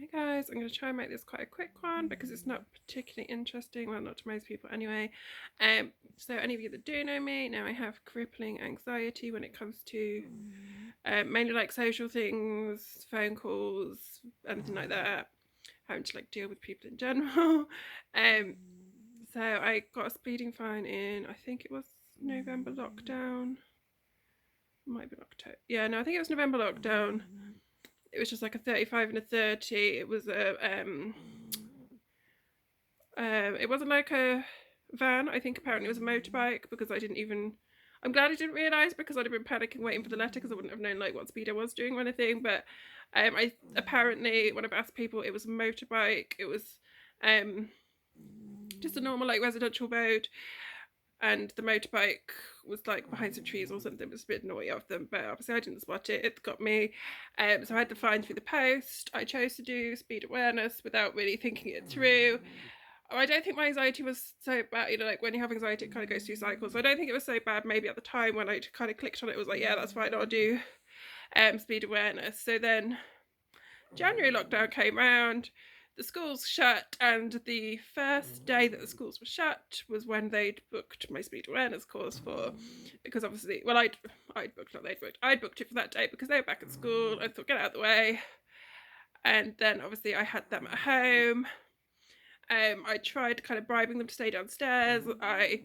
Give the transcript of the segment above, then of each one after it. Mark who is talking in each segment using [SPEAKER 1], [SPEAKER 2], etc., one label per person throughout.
[SPEAKER 1] Hey guys, I'm going to try and make this quite a quick one because it's not particularly interesting, well, not to most people anyway. So any of you that do know me know I have crippling anxiety when it comes to mainly like social things, phone calls, anything like that, having to like deal with people in general. So I got a speeding fine in, I think it was November lockdown. Might be October. Yeah, no, I think it was November lockdown. It was just like a 35 and a 30. It was it wasn't like a van. I think apparently it was a motorbike because I didn't even. I'm glad I didn't realise because I'd have been panicking waiting for the letter because I wouldn't have known like what speed I was doing or anything. But I apparently when I've asked people, it was a motorbike. It was um just a normal like residential road, and the motorbike was like behind some trees or something. It was a bit naughty of them, but obviously I didn't spot it. It got me. So I had the fine through the post. I chose to do speed awareness without really thinking it through. I don't think my anxiety was so bad. You know, like when you have anxiety, it kind of goes through cycles. So I don't think it was so bad. Maybe at the time when I kind of clicked on it, it was like, yeah, that's fine. I'll do speed awareness. So then January lockdown came around, the schools shut, and the first day that the schools were shut was when they'd booked my speed awareness course for, because obviously, well, I'd booked, not they'd booked, I'd booked it for that day because they were back at school. I thought, get out of the way. And then obviously I had them at home. I tried kind of bribing them to stay downstairs. I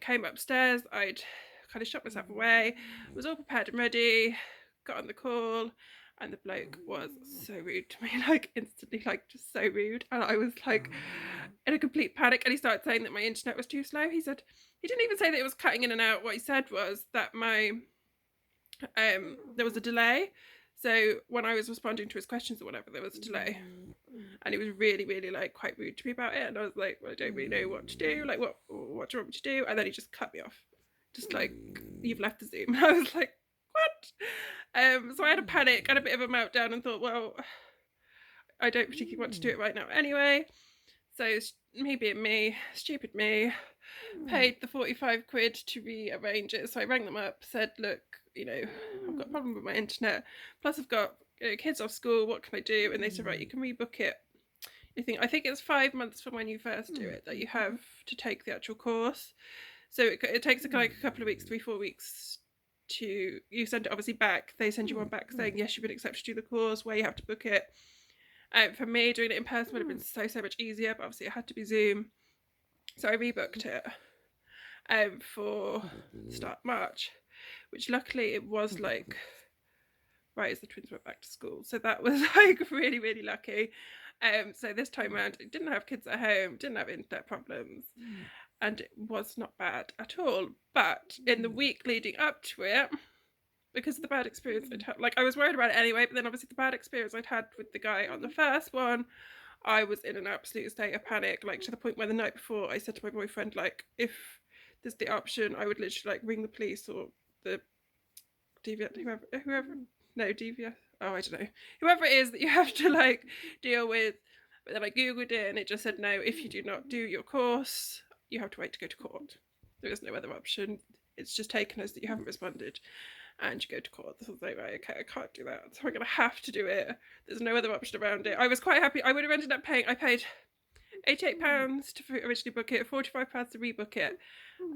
[SPEAKER 1] came upstairs. I'd kind of shut myself away. Was all prepared and ready. Got on the call, and the bloke was so rude to me, like instantly, like just so rude. And I was like in a complete panic. And he started saying that my internet was too slow. He said he didn't even say that it was cutting in and out. What he said was that my there was a delay. So when I was responding to his questions or whatever, there was a delay. And he was really, really like quite rude to me about it. And I was like, well, I don't really know what to do. Like, what do you want me to do? And then he just cut me off. Just like, you've left the Zoom. And I was like, what? So I had a panic and a bit of a meltdown and thought, well, I don't particularly want to do it right now anyway. So me being me, stupid me, paid the 45 quid to rearrange it. So I rang them up, said, look, you know, I've got a problem with my internet. Plus I've got kids off school. What can I do? And they said, right, you can rebook it. I think it's 5 months from when you first do it that you have to take the actual course. So it takes like a couple of weeks, 3-4 weeks to, you send it obviously back. They send you one back saying, yes, you've been accepted to do the course, where you have to book it. For me, doing it in person would have been so much easier, but obviously it had to be Zoom. So I rebooked it for start March, which luckily it was like right as the twins went back to school. So that was like really, really lucky. So this time around, I didn't have kids at home, didn't have internet problems, and it was not bad at all. But in the week leading up to it, because of the bad experience I'd had, like I was worried about it anyway, but then obviously the bad experience I'd had with the guy on the first one, I was in an absolute state of panic, like to the point where the night before I said to my boyfriend, like, if there's the option, I would literally like ring the police or the DVS, whoever, no, DVS, oh, I don't know, whoever it is that you have to like deal with. But then I googled it and it just said, no, if you do not do your course, you have to wait to go to court. There is no other option. It's just taken as that you haven't responded and you go to court. So I was like, right, okay, I can't do that, so I'm gonna have to do it. There's no other option around it. I was quite happy. I would have ended up paying, I paid £88 to originally book it, £45 to rebook it,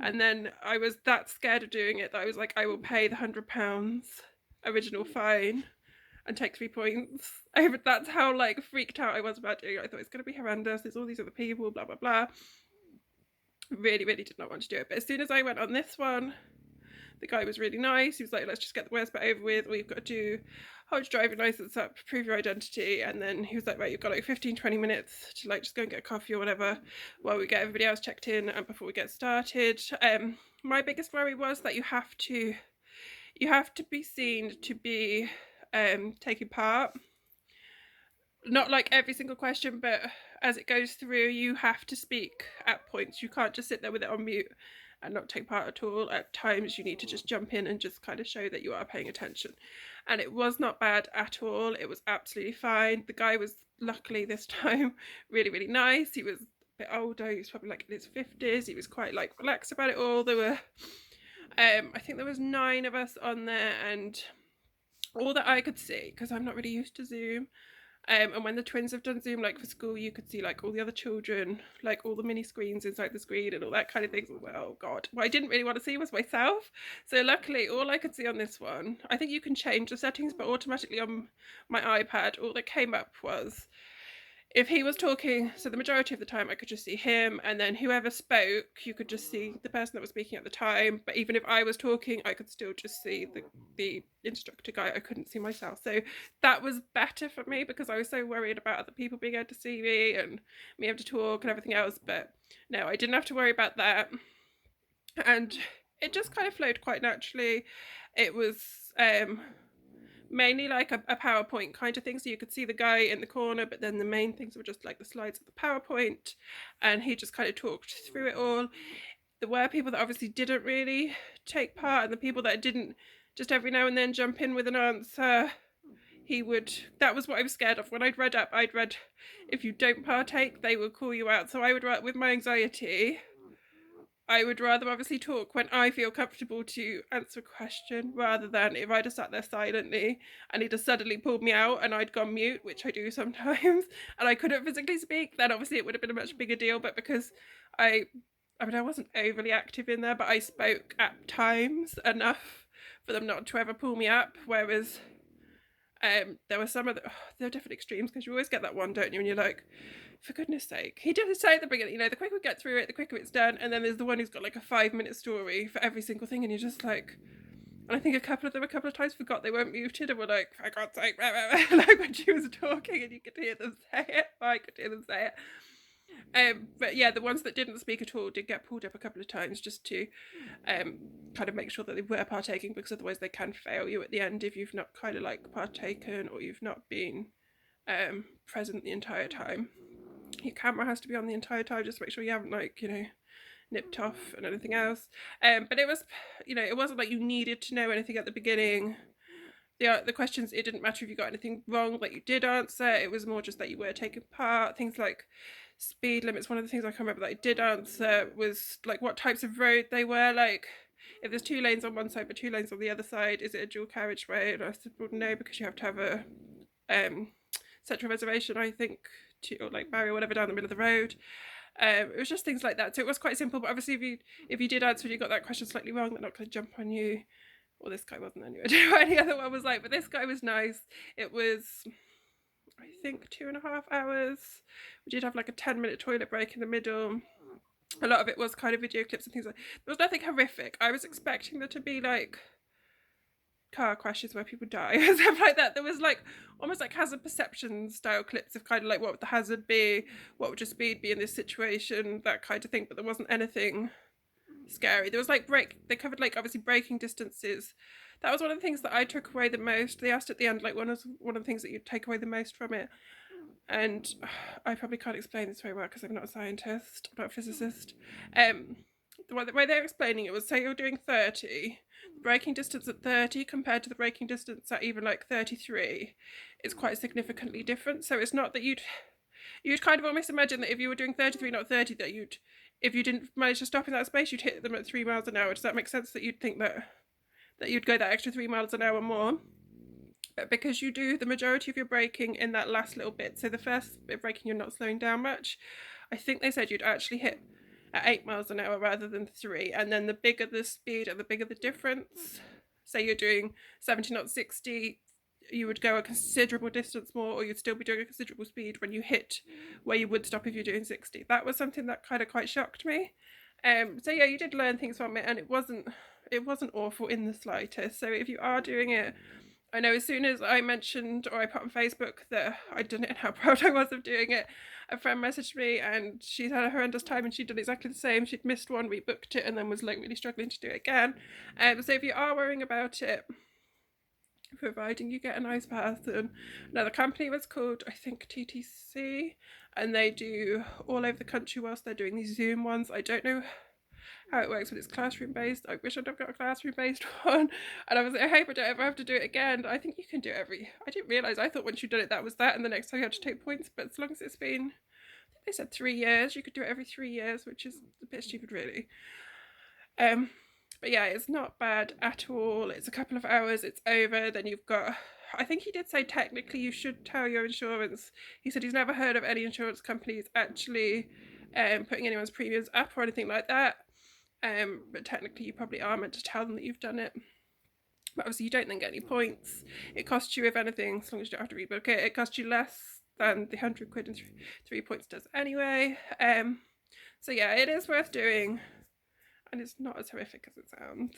[SPEAKER 1] and then I was that scared of doing it that I was like, I will pay the £100 original fine and take 3 points. That's how like freaked out I was about doing it. I thought it's going to be horrendous, there's all these other people, blah blah blah. Really, really did not want to do it. But as soon as I went on this one, the guy was really nice. He was like, let's just get the worst bit over with. All you've got to do, hold your driving license up, prove your identity. And then he was like, right, you've got like 15-20 minutes to like just go and get a coffee or whatever while we get everybody else checked in and before we get started. My biggest worry was that you have to be seen to be taking part. Not like every single question, but as it goes through, you have to speak at points. You can't just sit there with it on mute and not take part at all. At times you need to just jump in and just kind of show that you are paying attention. And it was not bad at all. It was absolutely fine. The guy was luckily this time really, really nice. He was a bit older. He was probably like in his 50s. He was quite like relaxed about it all. There were I think there was 9 of us on there, and all that I could see, because I'm not really used to Zoom, And when the twins have done Zoom, like for school, you could see like all the other children, like all the mini screens inside the screen and all that kind of things. Oh God, what I didn't really want to see was myself. So luckily, all I could see on this one, I think you can change the settings, but automatically on my iPad, all that came up was if he was talking, so the majority of the time I could just see him, and then whoever spoke, you could just see the person that was speaking at the time. But even if I was talking, I could still just see the instructor guy. I couldn't see myself. So that was better for me because I was so worried about other people being able to see me and me able to talk and everything else. But no, I didn't have to worry about that. And it just kind of flowed quite naturally. It was mainly like a PowerPoint kind of thing, so you could see the guy in the corner, but then the main things were just like the slides of the PowerPoint, and he just kind of talked through it all. There were people that obviously didn't really take part, and the people that didn't just every now and then jump in with an answer, that was what I was scared of. When I'd read if you don't partake, they will call you out. So I would, with my anxiety, I would rather obviously talk when I feel comfortable to answer a question rather than if I just sat there silently and he just suddenly pulled me out and I'd gone mute, which I do sometimes, and I couldn't physically speak, then obviously it would have been a much bigger deal. But because I mean, I wasn't overly active in there, but I spoke at times enough for them not to ever pull me up, whereas there were some of there are different extremes, because you always get that one, don't you, and you're like, for goodness sake. He did say at the beginning, the quicker we get through it, the quicker it's done. And then there's the one who's got like a 5-minute story for every single thing, and you're just like, and I think a couple of times forgot they weren't muted and were like, for God's sake, like when she was talking and you could hear them say it, or I could hear them say it. But yeah, the ones that didn't speak at all did get pulled up a couple of times just to kind of make sure that they were partaking, because otherwise they can fail you at the end if you've not kind of like partaken or you've not been present the entire time. Your camera has to be on the entire time, just to make sure you haven't nipped off and anything else. But it was, it wasn't like you needed to know anything at the beginning. The questions, it didn't matter if you got anything wrong that you did answer. It was more just that you were taking part. Things like speed limits, one of the things I can remember that I did answer was like what types of road they were. Like if there's 2 lanes on one side but 2 lanes on the other side, is it a dual carriageway? And I said, well, no, because you have to have a central reservation, I think, or like barrier, whatever, down the middle of the road. It was just things like that. So it was quite simple, but obviously if you did answer and you got that question slightly wrong, they're not going to jump on you. Well, this guy wasn't anyway. I don't know what any other one was like, but this guy was nice. It was, I think, 2.5 hours. We did have like a 10-minute toilet break in the middle. A lot of it was kind of video clips and things like that. There was nothing horrific. I was expecting there to be like car crashes where people die and stuff like that. There was like almost like hazard perception style clips of kind of like what would the hazard be, what would your speed be in this situation, that kind of thing. But there wasn't anything scary. There was like they covered like obviously braking distances. That was one of the things that I took away the most. They asked at the end like one of the things that you'd take away the most from it, and I probably can't explain this very well because I'm not a scientist, I'm not a physicist. The way they're explaining it was, say you're doing 30, the braking distance at 30 compared to the braking distance at even like 33 is quite significantly different. So it's not that you'd kind of almost imagine that if you were doing 33 not 30, that if you didn't manage to stop in that space, you'd hit them at 3 miles an hour. Does that make sense? That you'd think that you'd go that extra 3 miles an hour more? But because you do the majority of your braking in that last little bit, so the first bit of braking you're not slowing down much, I think they said you'd actually hit at 8 miles an hour rather than 3. And then the bigger the speed and the bigger the difference, say you're doing 70 not 60, you would go a considerable distance more, or you'd still be doing a considerable speed when you hit where you would stop if you're doing 60. That was something that kind of quite shocked me. So yeah, you did learn things from it, and it wasn't awful in the slightest. So if you are doing it, I know as soon as I mentioned or I put on Facebook that I'd done it and how proud I was of doing it, a friend messaged me and she'd had a horrendous time and she'd done exactly the same. She'd missed one, rebooked it, and then was like really struggling to do it again. So if you are worrying about it, providing you get a nice person. Now the company was called, I think, TTC, and they do all over the country whilst they're doing these Zoom ones. I don't know how it works when it's classroom based. I wish I'd have got a classroom based one, and I was like, I hope I don't ever have to do it again. I think you can do it I didn't realise, I thought once you'd done it that was that, and the next time you had to take points, but as long as it's been, I think they said 3 years, you could do it every 3 years, which is a bit stupid really. But yeah, it's not bad at all. It's a couple of hours, it's over, then you've got I think he did say technically you should tell your insurance. He said he's never heard of any insurance companies actually putting anyone's premiums up or anything like that. But technically you probably are meant to tell them that you've done it. But obviously you don't then get any points. It costs you, if anything, as long as you don't have to rebook it, it costs you less than the £100 and 3 points does anyway. So yeah, it is worth doing, and it's not as horrific as it sounds.